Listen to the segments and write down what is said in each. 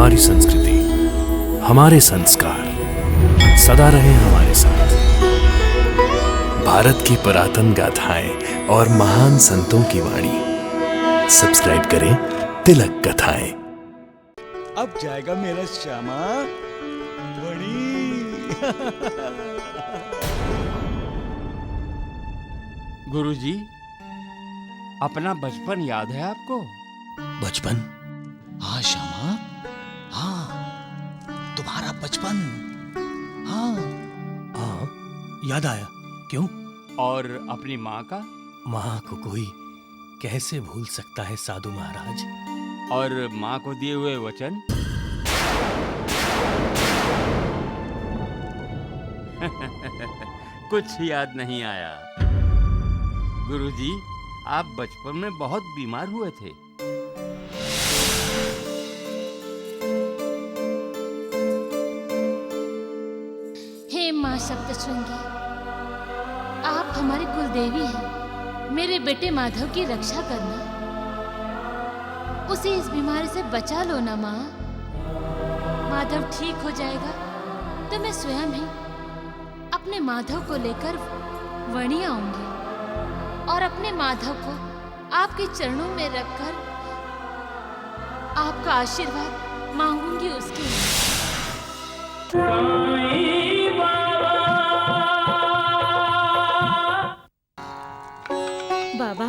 हमारी संस्कृति, हमारे संस्कार सदा रहे हमारे साथ। भारत की पुरातन गाथाएं और महान संतों की वाणी। सब्सक्राइब करें तिलक कथाएं। अब जाएगा मेरा श्यामा बड़ी। गुरुजी, अपना बचपन याद है आपको? बचपन? हाँ श्यामा, हाँ तुम्हारा बचपन। हाँ हाँ, याद आया। क्यों? और अपनी माँ का? माँ को कोई कैसे भूल सकता है साधु महाराज। और माँ को दिए हुए वचन? कुछ याद नहीं आया। गुरुजी, आप बचपन में बहुत बीमार हुए थे। हे माँ सप्तशृंगी, आप हमारी कुलदेवी हैं। मेरे बेटे माधव की रक्षा करना, उसे इस बीमारी से बचा लो ना माँ। माधव ठीक हो जाएगा तो मैं स्वयं ही अपने माधव को लेकर वणी आऊंगी और अपने माधव को आपके चरणों में रखकर आपका आशीर्वाद मांगूंगी उसके लिए। बाबा,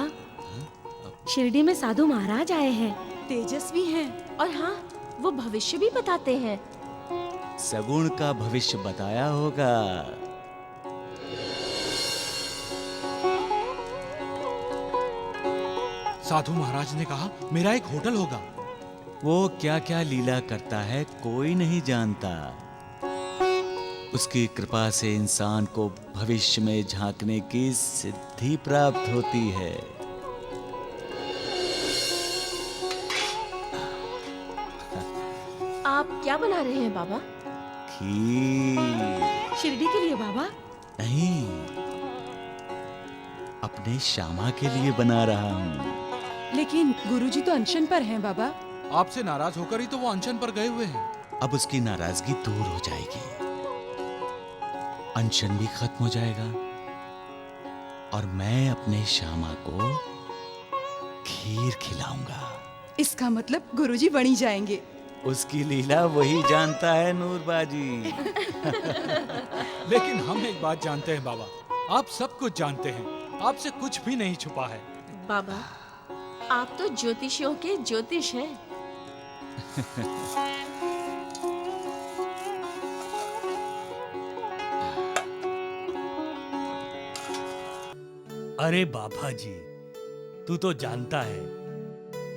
शिरडी में साधु महाराज आए हैं। तेजस्वी हैं और हाँ, वो भविष्य भी बताते हैं। सगुण का भविष्य बताया होगा। साधु महाराज ने कहा मेरा एक होटल होगा। वो क्या क्या लीला करता है कोई नहीं जानता। उसकी कृपा से इंसान को भविष्य में झांकने की सिद्धि प्राप्त होती है। आप क्या बना रहे हैं बाबा? खीर। शिरडी के लिए बाबा? नहीं, अपने श्यामा के लिए बना रहा हूँ। लेकिन गुरुजी तो अनशन पर हैं बाबा। आपसे नाराज होकर ही तो वो अनशन पर गए हुए हैं। अब उसकी नाराजगी दूर हो जाएगी, अनशन भी खत्म हो जाएगा और मैं अपने श्यामा को खीर खिलाऊंगा। इसका मतलब गुरुजी बनी जाएंगे। उसकी लीला वही जानता है नूरबाजी। लेकिन हम एक बात जानते हैं बाबा, आप सब कुछ जानते हैं, आपसे कुछ भी नहीं छुपा है। बाबा, आप तो ज्योतिषियों के ज्योतिष हैं। अरे बाबा जी, तू तो जानता है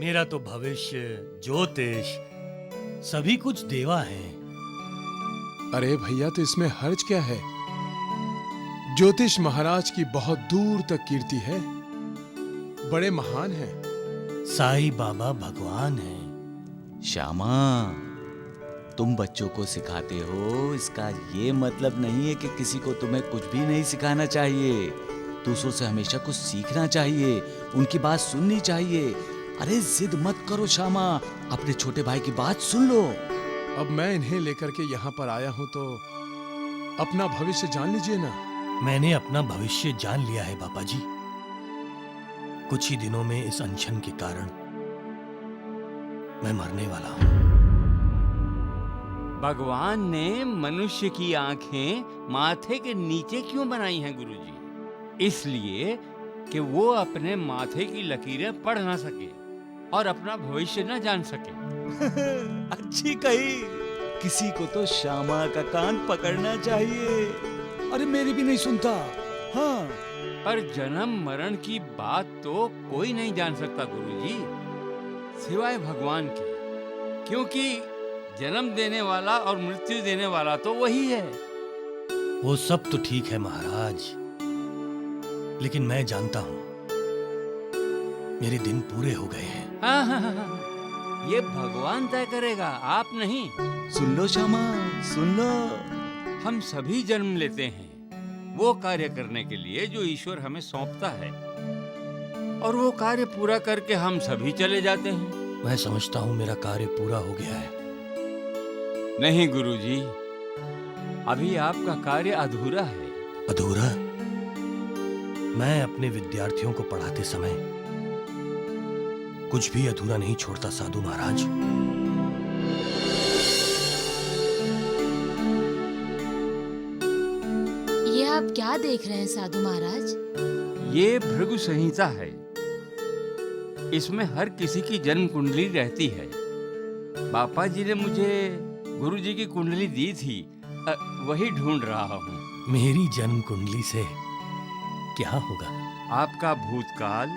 मेरा तो भविष्य, ज्योतिष सभी कुछ देवा है। अरे भैया, तो इसमें हर्ज क्या है? ज्योतिष महाराज की बहुत दूर तक कीर्ति है, बड़े महान हैं। साईं बाबा भगवान है। श्यामा, तुम बच्चों को सिखाते हो, इसका ये मतलब नहीं है कि किसी को तुम्हें कुछ भी नहीं सिखाना चाहिए। दूसरों से हमेशा कुछ सीखना चाहिए, उनकी बात सुननी चाहिए। अरे जिद मत करो श्यामा, अपने छोटे भाई की बात सुन लो। अब मैं इन्हें लेकर के यहाँ पर आया हूँ तो अपना भविष्य जान लीजिए ना। मैंने अपना भविष्य जान लिया है बाबा जी। कुछ ही दिनों में इस अनशन के कारण मैं मरने वाला हूँ। भगवान ने मनुष्य की आंखें माथे के नीचे क्यों बनाई हैं गुरुजी? इसलिए कि वो अपने माथे की लकीरें पढ़ ना सके और अपना भविष्य न जान सके। अच्छी कही। किसी को तो श्यामा का कान पकड़ना चाहिए। अरे मेरी भी नहीं सुनता। हाँ, पर जन्म मरण की बात तो कोई नहीं जान सकता गुरुजी, सिवाय भगवान के। क्योंकि जन्म देने वाला और मृत्यु देने वाला तो वही है। वो सब तो ठीक है महाराज, लेकिन मैं जानता हूं मेरे दिन पूरे हो गए हैं। हाँ, ये भगवान तय करेगा, आप नहीं। सुन लो श्यामा, सुन लो। हम सभी जन्म लेते हैं वो कार्य करने के लिए जो ईश्वर हमें सौंपता है, और वो कार्य पूरा करके हम सभी चले जाते हैं। मैं समझता हूँ मेरा कार्य पूरा हो गया है, नहीं गुरुजी, अभी आपका कार्य अधूरा है। अधूरा? मैं अपने विद्यार्थियों को पढ़ाते समय कुछ भी अधूरा नहीं छोड़ता साधु महाराज। ये आप क्या देख रहे हैं साधु महाराज? ये भृगु संहिता है। इसमें हर किसी की जन्म कुंडली रहती है। बापा जी ने मुझे गुरुजी की कुंडली दी थी, वही ढूंढ रहा हूँ। मेरी जन्म कुंडली से क्या होगा? आपका भूतकाल,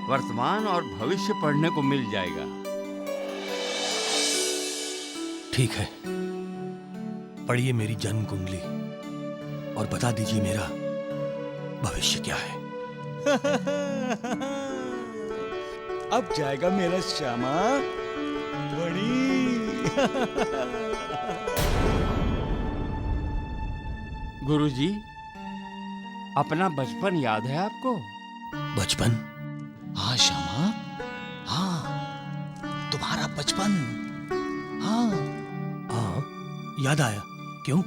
वर्तमान और भविष्य पढ़ने को मिल जाएगा। ठीक है, पढ़िए मेरी जन्म कुंडली और बता दीजिए मेरा भविष्य क्या है। अब जाएगा मेरा श्यामा वणी। गुरुजी, अपना बचपन याद है आपको? बचपन? हाँ श्यामा, हाँ तुम्हारा बचपन। हाँ हाँ, याद आया। क्यों?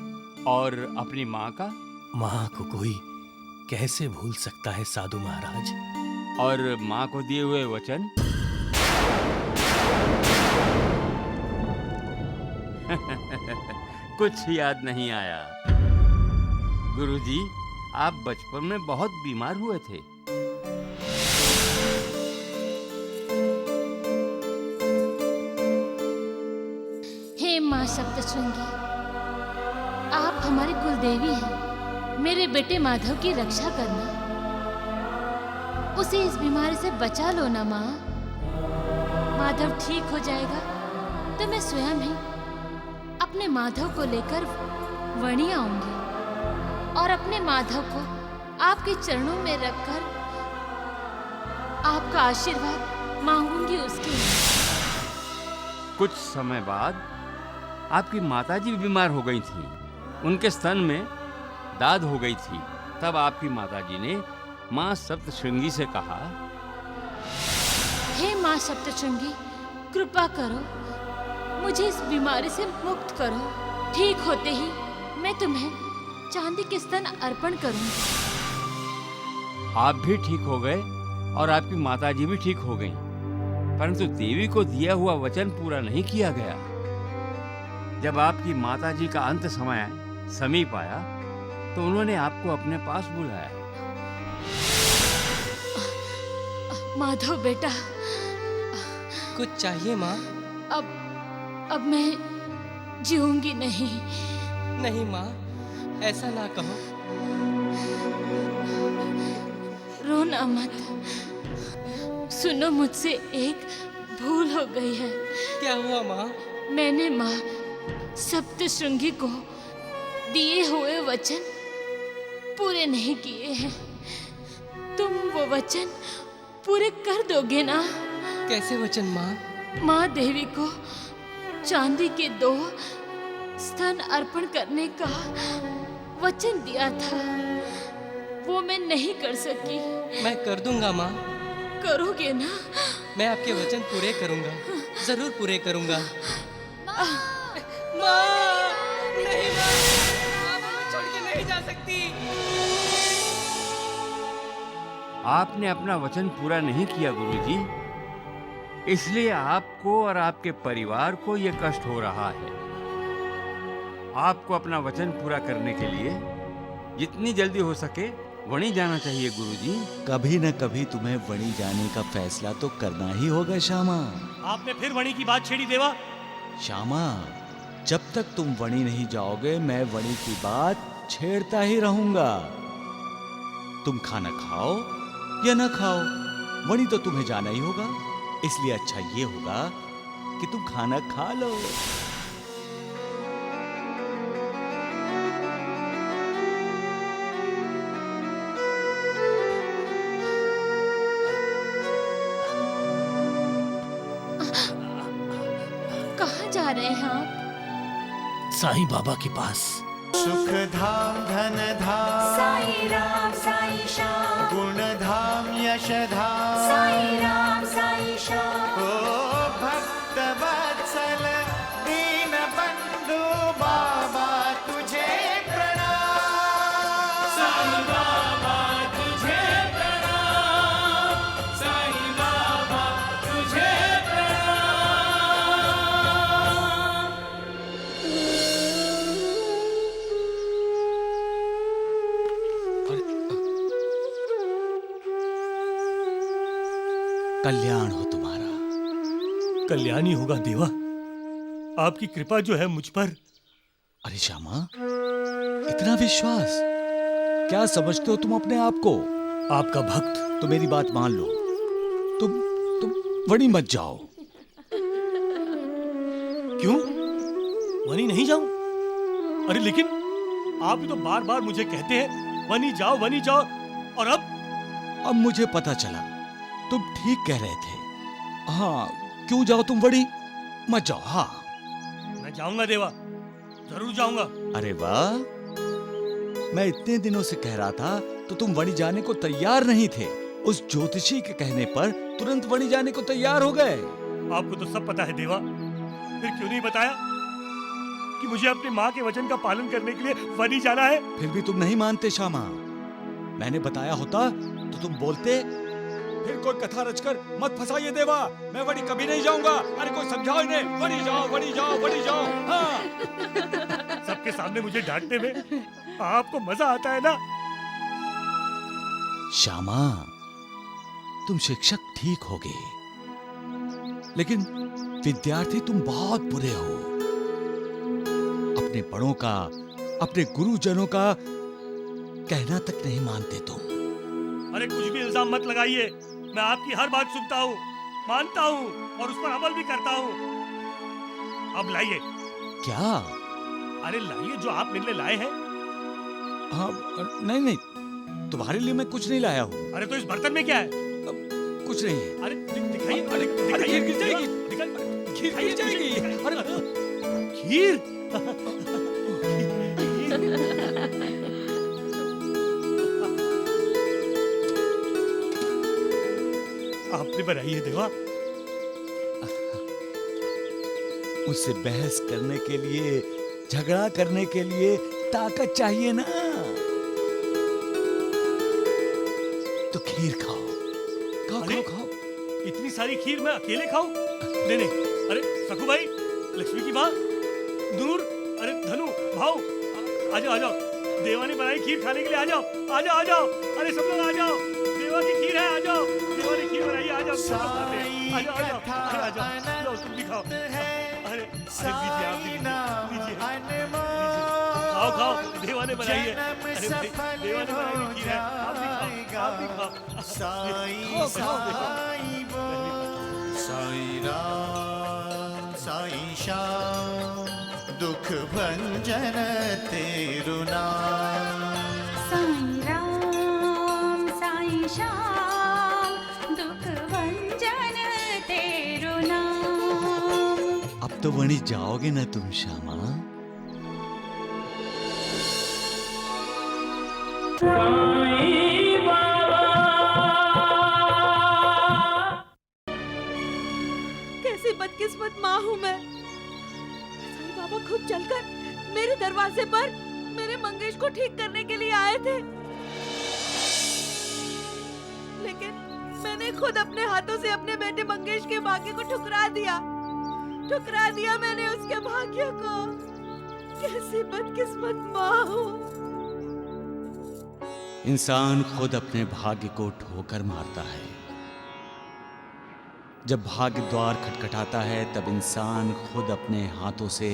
और अपनी माँ का? माँ को कोई कैसे भूल सकता है साधु महाराज? और माँ को दिए हुए वचन? कुछ याद नहीं आया। गुरुजी, आप बचपन में बहुत बीमार हुए थे। हे माँ सप्तशृंगी, आप हमारी कुलदेवी हैं। मेरे बेटे माधव की रक्षा करना, उसे इस बीमारी से बचा लो ना माँ। माधव ठीक हो जाएगा तो मैं स्वयं ही अपने माधव को लेकर वणी आऊंगी और अपने माधव को आपके चरणों में रखकर आपका आशीर्वाद मांगूंगी उसके लिए। कुछ समय बाद आपकी माताजी भी बीमार हो गई थी। उनके स्तन में दाद हो गई थी। तब आपकी माताजी ने माँ सप्तशृंगी से कहा, हे माँ सप्तशृंगी, कृपा करो, मुझे इस बीमारी से मुक्त करो। ठीक होते ही मैं तुम्हें चांदी के स्तन अर्पण करूंगी। आप भी ठीक हो गए और आपकी माताजी भी ठीक हो गईं। परंतु देवी को दिया हुआ वचन पूरा नहीं किया गया। जब आपकी माताजी का अंत समय समीप आया तो उन्होंने आपको अपने पास बुलाया। माधव बेटा, कुछ चाहिए माँ? अब मैं जीऊंगी नहीं। नहीं माँ, ऐसा ना कहो। रोना मत। सुनो, मुझसे एक भूल हो गई है। क्या हुआ माँ? मैंने माँ सप्तशृंगी को दिए हुए वचन पूरे नहीं किए हैं। तुम वो वचन पूरे कर दोगे ना? कैसे वचन माँ? माँ देवी को चांदी के 2 स्तन अर्पण करने का वचन दिया था, वो मैं नहीं कर सकी। मैं कर दूंगा माँ। करोगे ना? मैं आपके वचन पूरे करूंगा, जरूर पूरे करूंगा। माँ, नहीं माँ, आप हमें छोड़ के नहीं जा सकती। आपने अपना वचन पूरा नहीं किया गुरुजी, इसलिए आपको और आपके परिवार को यह कष्ट हो रहा है। आपको अपना वचन पूरा करने के लिए जितनी जल्दी हो सके वणी जाना चाहिए गुरुजी। कभी न कभी तुम्हें वणी जाने का फैसला तो करना ही होगा श्यामा। आपने फिर वणी की बात छेड़ी देवा। श्यामा, जब तक तुम वणी नहीं जाओगे मैं वणी की बात छेड़ता ही रहूंगा। तुम खाना खाओ या ना खाओ, वणी तो तुम्हें जाना ही होगा। इसलिए अच्छा ये होगा कि तुम खाना खा लो। कहाँ जा रहे हैं आप? साईं बाबा के पास। सुख धाम धन धाम साई राम साई श्याम, गुण धाम यश धाम साई राम साई श्याम, ओ भक्त वत्सल दीन बंधु कल्याण हो तुम्हारा। कल्याण ही होगा देवा। आपकी कृपा जो है मुझ पर। अरे श्यामा, इतना विश्वास? क्या समझते हो तुम अपने आप को? आपका भक्त। तो मेरी बात मान लो, तुम वणी मत जाओ। क्यों? वनी नहीं जाऊं? अरे लेकिन आप भी तो बार बार मुझे कहते हैं वनी जाओ वनी जाओ, और अब मुझे पता चला तुम ठीक कह रहे थे। हाँ, क्यों जाओ तुम वणी? मत जाओ। हाँ, मैं जाऊंगा देवा, जरूर जाऊंगा। अरे वाह, मैं इतने दिनों से कह रहा था तो तुम वणी जाने को तैयार नहीं थे। उस ज्योतिषी के कहने पर तुरंत वणी जाने को तैयार हो गए। आपको तो सब पता है देवा, फिर क्यों नहीं बताया कि मुझे अपनी माँ के वचन का पालन करने के लिए वनी जाना है? फिर भी तुम नहीं मानते श्यामा। मैंने बताया होता तो तुम बोलते। फिर कोई कथा रचकर मत फंसाइए देवा, मैं वणी कभी नहीं जाऊंगा। अरे कोई समझाओ इन्हें, वणी जाओ वणी जाओ वणी जाओ। हाँ। सबके सामने मुझे डांटने में आपको मजा आता है ना? श्यामा, तुम शिक्षक ठीक होगे, लेकिन विद्यार्थी तुम बहुत बुरे हो। अपने बड़ों का, अपने गुरुजनों का कहना तक नहीं मानते तुम। अरे कुछ भी इल्जाम मत लगाइए, मैं आपकी हर बात सुनता हूँ, मानता हूँ और उस पर अमल भी करता हूँ। अब लाइए। क्या? अरे लाइए जो आप मेरे लिए लाए हैं। हाँ, नहीं, तुम्हारे लिए मैं कुछ नहीं लाया हूँ। अरे तो इस बर्तन में क्या है? कुछ नहीं है। अरे दिखाइए। अरे खीर गिर जाएगी, खीर गिर जाएगी। अरे खीर? आपने बनाई है देवा? उससे बहस करने के लिए, झगड़ा करने के लिए ताकत चाहिए ना। तो खीर खाओ, खाओ। इतनी सारी खीर मैं अकेले खाऊं? नहीं। अरे सकू भाई, लक्ष्मी की माँ, नूर, अरे धनु, भाव, आ जाओ। देवा ने बनाई खीर खाने के लिए, आ जाओ। अरे सब लोग आ जाओ, देवा की खीर है, आ जाओ। देवा ने खीर बनाई, आ जाओ। आ जाओ, तुम भी खाओ। अरे लीजिए, आप लीजिए। खाओ, देवा ने बनाई है। अरे देवा ने बनाई खीर है, आप भी खाओ। साई राम साई श्याम, दुख भंजन तेरु नाम। साई राम साई श्याम, दुख भंजन तेरु नाम। अब तो वणी जाओगे ना तुम श्यामा? कैसी बदकिस्मत माँ हूँ मैं। साईं बाबा खुद चलकर मेरे दरवाजे पर मेरे मंगेश को ठीक करने के लिए आए थे, लेकिन मैंने खुद अपने हाथों से अपने बेटे मंगेश के भाग्य को ठुकरा दिया मैंने उसके भाग्य को। कैसी बदकिस्मत माँ हूँ। इंसान खुद अपने भाग्य को ठोकर मारता है। जब भाग्य द्वार खटखटाता है तब इंसान खुद अपने हाथों से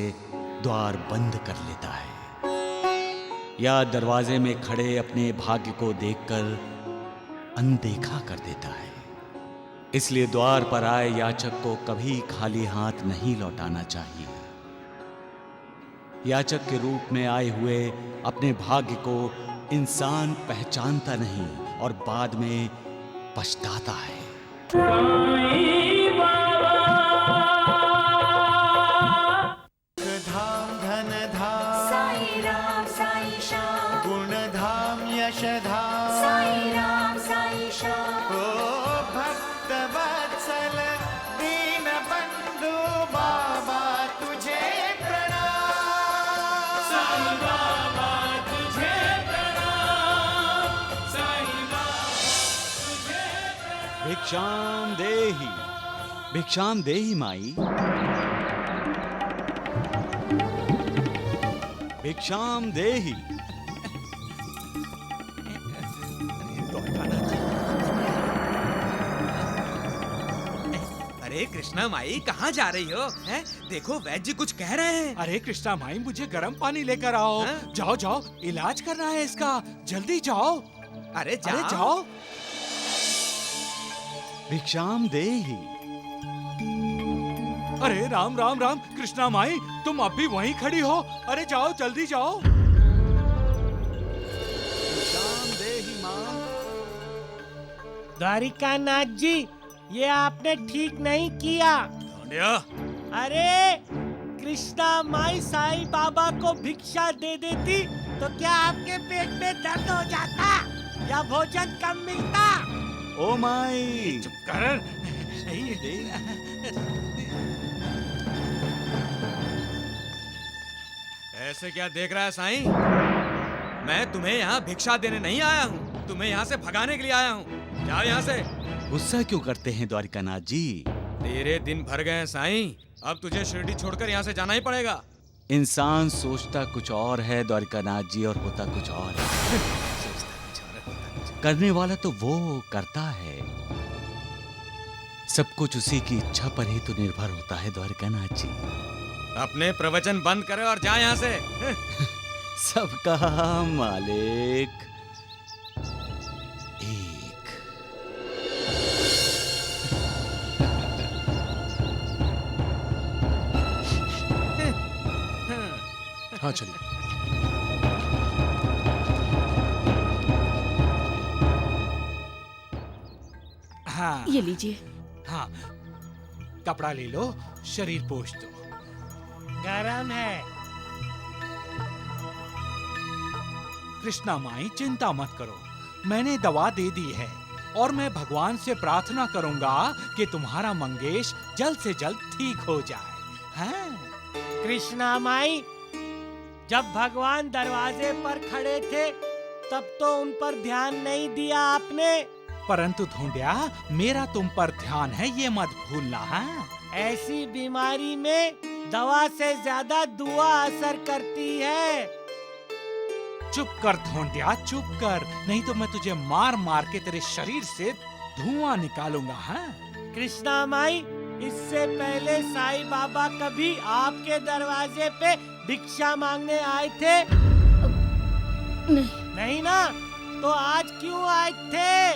द्वार बंद कर लेता है, या दरवाजे में खड़े अपने भाग्य को देखकर अनदेखा कर देता है। इसलिए द्वार पर आए याचक को कभी खाली हाथ नहीं लौटाना चाहिए। याचक के रूप में आए हुए अपने भाग्य को इंसान पहचानता नहीं और बाद में पछताता है। धाम धन धाम, साई राम साई श्याम, गुण धाम यश धाम, साई राम साई श्याम। ओ भक्त वत्सल दीन बंधु बाबा तुझे प्रणाम। साई बाबा तुझे प्रणाम, साई भिक्षाम देहि माई, भिक्षाम देहि। अरे कृष्णा माई कहाँ जा रही हो? हैं? देखो वैद्य जी कुछ कह रहे हैं। अरे कृष्णा माई मुझे गर्म पानी लेकर आओ। हाँ? जाओ जाओ, इलाज करना है इसका, जल्दी जाओ। अरे अरे जाओ। भिक्षाम देहि। अरे राम राम राम, कृष्णा माई तुम अब भी वहीं खड़ी हो? अरे जाओ जल्दी जाओ। भिक्षाम देहि मां। द्वारिकानाथ जी, ये आपने ठीक नहीं किया। ढोंडिया, अरे कृष्णा माई साईं बाबा को भिक्षा दे देती तो क्या आपके पेट में दर्द हो जाता या भोजन कम मिलता? ओ माई चुप कर। ऐसे क्या देख रहा है साईं? मैं तुम्हें यहाँ भिक्षा देने नहीं आया हूँ, तुम्हें यहाँ से भगाने के लिए आया हूँ। जाओ यहाँ से। गुस्सा क्यों करते हैं द्वारिकानाथ जी? तेरे दिन भर गए हैं साईं, अब तुझे शिरडी छोड़कर यहाँ से जाना ही पड़ेगा। इंसान सोचता कुछ और है द्वारिकानाथ जी, और होता कुछ और है। करने वाला तो वो करता है, सब कुछ उसी की इच्छा पर ही तो निर्भर होता है द्वारिकानाथ जी। अपने प्रवचन बंद करे और जा यहाँ से। सबका मालिक एक। हाँ चलिए। हाँ ये लीजिए। हाँ, कपड़ा ले लो, शरीर पोंछ दो। गरम है। कृष्णा माई चिंता मत करो, मैंने दवा दे दी है और मैं भगवान से प्रार्थना करूंगा कि तुम्हारा मंगेश जल्द से जल्द ठीक हो जाए। हाँ? कृष्णा माई, जब भगवान दरवाजे पर खड़े थे तब तो उन पर ध्यान नहीं दिया आपने। परंतु ढूंढिया, मेरा तुम पर ध्यान है, ये मत भूलना। हाँ? ऐसी बीमारी में दवा से ज्यादा दुआ असर करती है। चुप कर ढूंढिया, चुप कर, नहीं तो मैं तुझे मार मार के तेरे शरीर से धुआं निकालूंगा। हाँ? कृष्णा माई, इससे पहले साईं बाबा कभी आपके दरवाजे पे भिक्षा मांगने आए थे? नहीं ना? तो आज क्यों आए थे?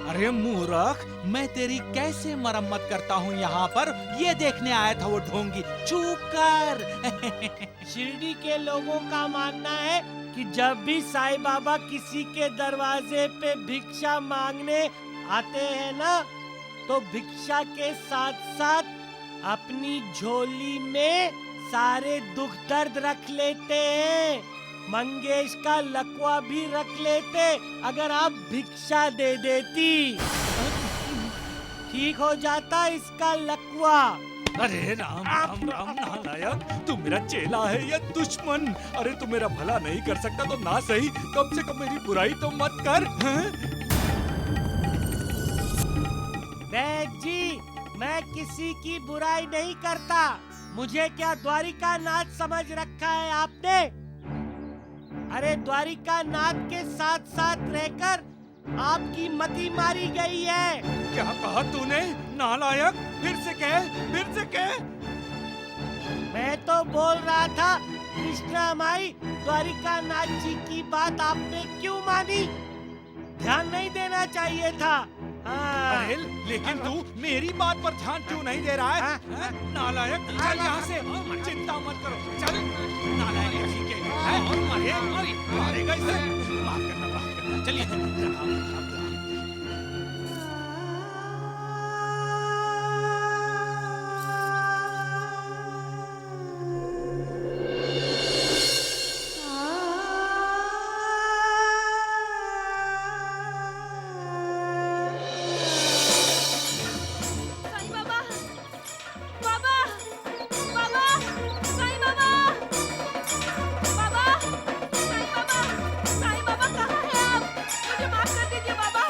अरे मूर्ख, मैं तेरी कैसे मरम्मत करता हूँ यहाँ पर, ये देखने आया था वो ढोंगी। चुप कर। शिरडी के लोगों का मानना है कि जब भी साईं बाबा किसी के दरवाजे पे भिक्षा मांगने आते हैं ना, तो भिक्षा के साथ साथ अपनी झोली में सारे दुख दर्द रख लेते हैं। मंगेश का लकवा भी रख लेते अगर आप भिक्षा दे देती। ठीक हो जाता इसका लकवा। अरे राम राम राम नालायक, तू मेरा चेला है या दुश्मन? अरे तू मेरा भला नहीं कर सकता तो ना सही, कम से कम मेरी बुराई तो मत कर। वैद्य जी, मैं किसी की बुराई नहीं करता। मुझे क्या द्वारिकानाथ समझ रखा है आपने? अरे द्वारिकानाथ के साथ साथ रहकर आपकी मति मारी गई है। क्या कहा तूने नालायक? फिर से कह, फिर से कह। मैं तो बोल रहा था कृष्णा माई, द्वारिकानाथ जी की बात आपने क्यों मानी? ध्यान नहीं देना चाहिए था। अरे लेकिन तू मेरी बात पर ध्यान क्यों नहीं दे रहा है? नालायक, चल यहाँ से, चिंता मत करो, चल। नालायक ठीक है, मारेगा इसे। माफ करना, चलिए। माफ कर दीजिए बाबा।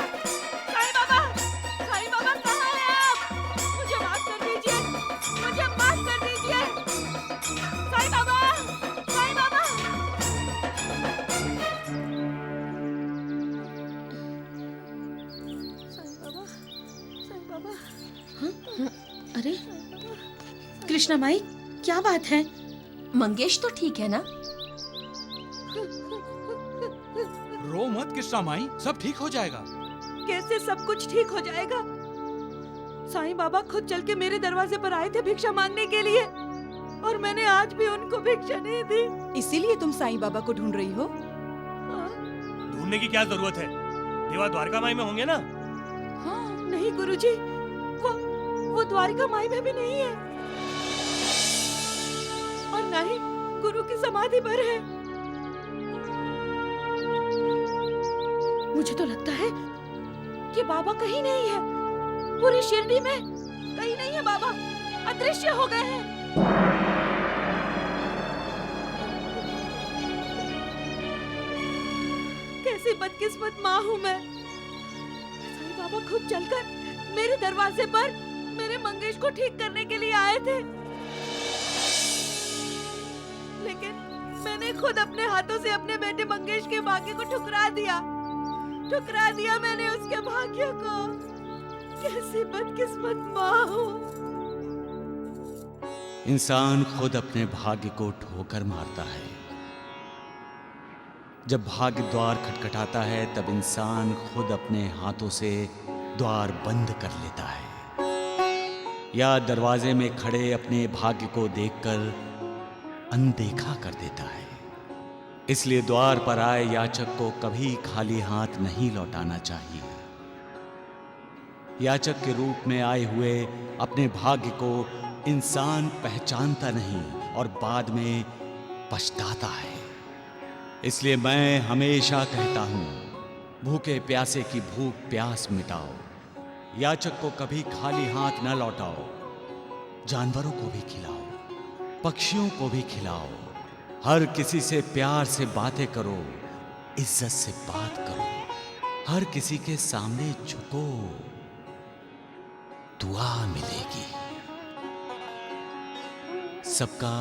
कृष्णा माई, क्या बात है? मंगेश तो ठीक है ना? रो मत कृष्णा माई, सब ठीक हो जाएगा। कैसे सब कुछ ठीक हो जाएगा? साईं बाबा खुद चल के मेरे दरवाजे पर आए थे भिक्षा मांगने के लिए, और मैंने आज भी उनको भिक्षा नहीं दी। इसीलिए तुम साईं बाबा को ढूंढ रही हो? ढूंढने की क्या जरूरत है? देवा द्वारका माई में होंगे ना? हाँ, नहीं गुरुजी, वो द्वारका माई में भी नहीं है, और न ही गुरु की समाधि पर है। मुझे तो लगता है कि बाबा कहीं नहीं है, पूरी शिरडी में कहीं नहीं है बाबा, अदृश्य हो गए हैं। कैसी बदकिस्मत माँ हूँ मैं। साईं बाबा खुद चलकर मेरे दरवाजे पर मेरे मंगेश को ठीक करने के लिए आए थे, लेकिन मैंने खुद अपने हाथों से अपने बेटे मंगेश के भाग्य को ठुकरा दिया मैंने उसके भाग्य को। कैसी बदकिस्मत माँ हूँ। इंसान खुद अपने भाग्य को ठोकर मारता है। जब भाग्य द्वार खटखटाता है तब इंसान खुद अपने हाथों से द्वार बंद कर लेता है, या दरवाजे में खड़े अपने भाग्य को देखकर अनदेखा कर देता है। इसलिए द्वार पर आए याचक को कभी खाली हाथ नहीं लौटाना चाहिए। याचक के रूप में आए हुए अपने भाग्य को इंसान पहचानता नहीं और बाद में पछताता है। इसलिए मैं हमेशा कहता हूं, भूखे प्यासे की भूख प्यास मिटाओ। याचक को कभी खाली हाथ न लौटाओ। जानवरों को भी खिलाओ, पक्षियों को भी खिलाओ। हर किसी से प्यार से बातें करो, इज्जत से बात करो। हर किसी के सामने झुको, दुआ मिलेगी। सबका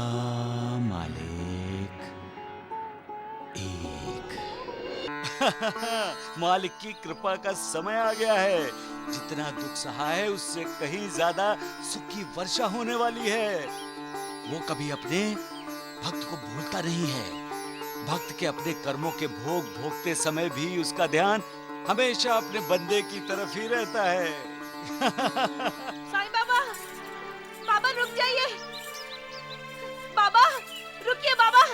मालिक एक। मालिक की कृपा का समय आ गया है। जितना दुख सहा है उससे कहीं ज्यादा सुख की वर्षा होने वाली है। वो कभी अपने भक्त को भूलता नहीं है। भक्त के अपने कर्मों के भोग भोगते समय भी उसका ध्यान हमेशा अपने बंदे की तरफ ही रहता है। साईं बाबा, बाबा रुक जाइए। बाबा रुकिए बाबा।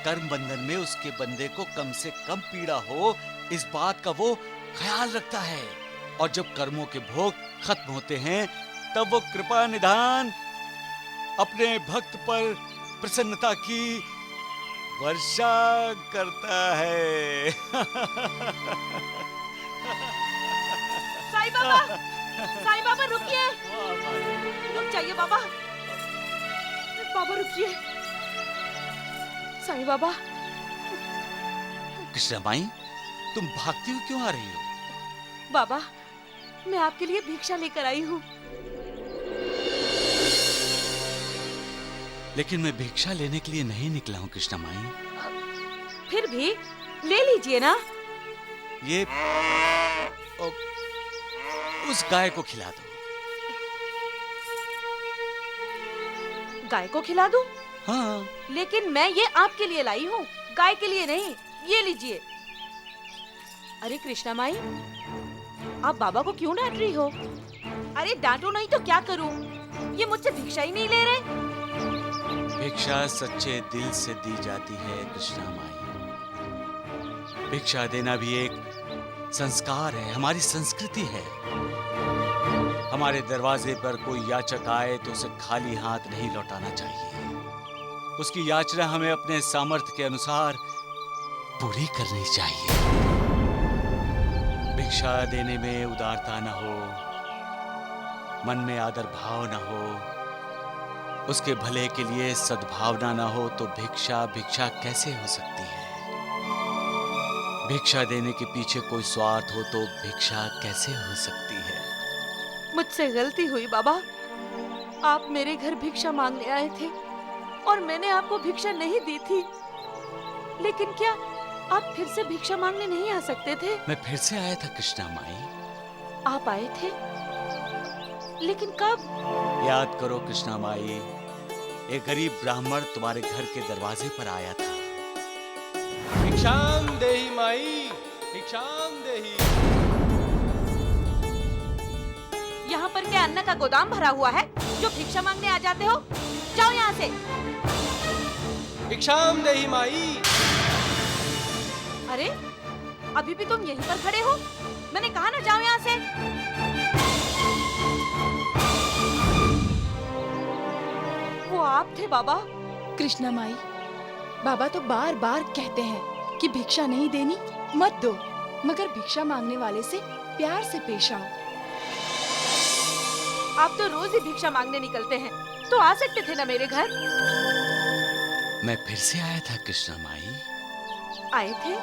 कर्म बंधन में उसके बंदे को कम से कम पीड़ा हो, इस बात का वो ख्याल रखता है। और जब कर्मों के भोग खत्म होते हैं तब वो कृपा निधान अपने भक्त पर प्रसन्नता की वर्षा करता है। साईं बाबा, साईं बाबा रुकिए। रुक जाइए बाबा। बाबा रुकिए। साईं बाबा। कृष्णा माई, तुम भागती हुई क्यों आ रही हो? बाबा, मैं आपके लिए भिक्षा लेकर आई हूँ। लेकिन मैं भिक्षा लेने के लिए नहीं निकला हूँ कृष्णा माई। फिर भी ले लीजिए ना। ये उस गाय को खिला दो। गाय को खिला दूं? हाँ। लेकिन मैं ये आपके लिए लाई हूँ, गाय के लिए नहीं। ये लीजिए। अरे कृष्णा माई, आप बाबा को क्यों डांट रही हो? अरे डांटो नहीं तो क्या करूं? ये मुझसे भिक्षा ही नहीं ले रहे। भिक्षा सच्चे दिल से दी जाती है कृष्णा माई। भिक्षा देना भी एक संस्कार है, हमारी संस्कृति है। हमारे दरवाजे पर कोई याचक आए तो उसे खाली हाथ नहीं लौटाना चाहिए। उसकी याचना हमें अपने सामर्थ्य के अनुसार पूरी करनी चाहिए। भिक्षा देने में उदारता न हो, मन में आदर भाव न हो, उसके भले के लिए सद्भावना न हो तो भिक्षा भिक्षा कैसे हो सकती है? भिक्षा देने के पीछे कोई स्वार्थ हो तो भिक्षा कैसे हो सकती है? मुझसे गलती हुई बाबा। आप मेरे घर भिक्षा मांगने आए थे और मैंने आपको भिक्षा नहीं दी थी। लेकिन क्या आप फिर से भिक्षा मांगने नहीं आ सकते थे? मैं फिर से आया था कृष्णा माई। आप आए थे लेकिन कब? याद करो कृष्णा माई, एक गरीब ब्राह्मण तुम्हारे घर के दरवाजे पर आया था। भिक्षाम देहि माई, भिक्षाम देहि। यहाँ पर क्या अन्न का गोदाम भरा हुआ है जो भिक्षा मांगने आ जाते हो? जाओ यहाँ से। भिक्षाम देहि माई। अरे अभी भी तुम यहीं पर खड़े हो? मैंने कहा ना जाओ यहाँ से। वो आप थे बाबा? कृष्णा माई, बाबा तो बार बार कहते हैं कि भिक्षा नहीं देनी मत दो, मगर भिक्षा मांगने वाले से प्यार से पेश आओ। आप तो रोज ही भिक्षा मांगने निकलते हैं, तो आ सकते थे ना मेरे घर। मैं फिर से आया था कृष्णा माई। आए थे?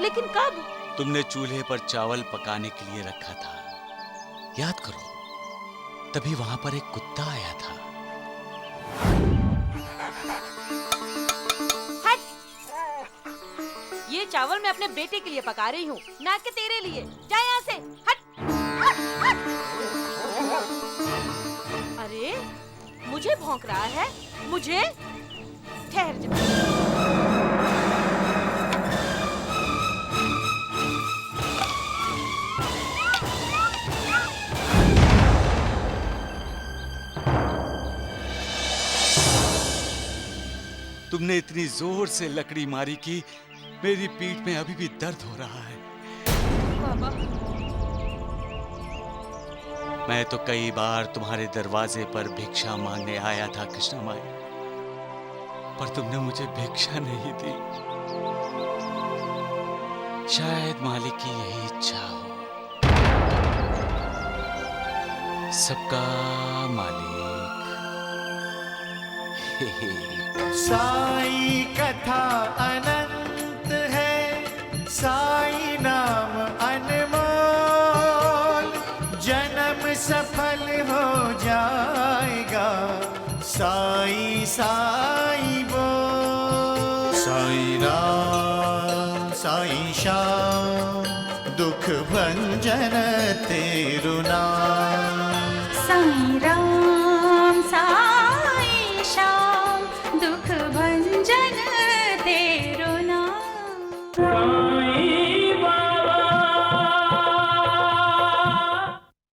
लेकिन कब? तुमने चूल्हे पर चावल पकाने के लिए रखा था, याद करो। तभी वहां पर एक कुत्ता आया था। हट! ये चावल मैं अपने बेटे के लिए पका रही हूँ, ना कि तेरे लिए। जा यहाँ से। हट! अरे मुझे भौंक रहा है? मुझे? ठहर जा। तुमने इतनी जोर से लकड़ी मारी कि मेरी पीठ में अभी भी दर्द हो रहा है। बाबा, मैं तो कई बार तुम्हारे दरवाजे पर भिक्षा मांगने आया था कृष्णा माई, पर तुमने मुझे भिक्षा नहीं दी। शायद मालिक की यही इच्छा हो। सबका मालिक। साई कथा अनंत है, साई नाम अनमोल, जन्म सफल हो जाएगा, साई साई बोल। साई राम साई श्याम, दुख भंजन तेरु नाम। साई राम साई श्याम, दुख भंजन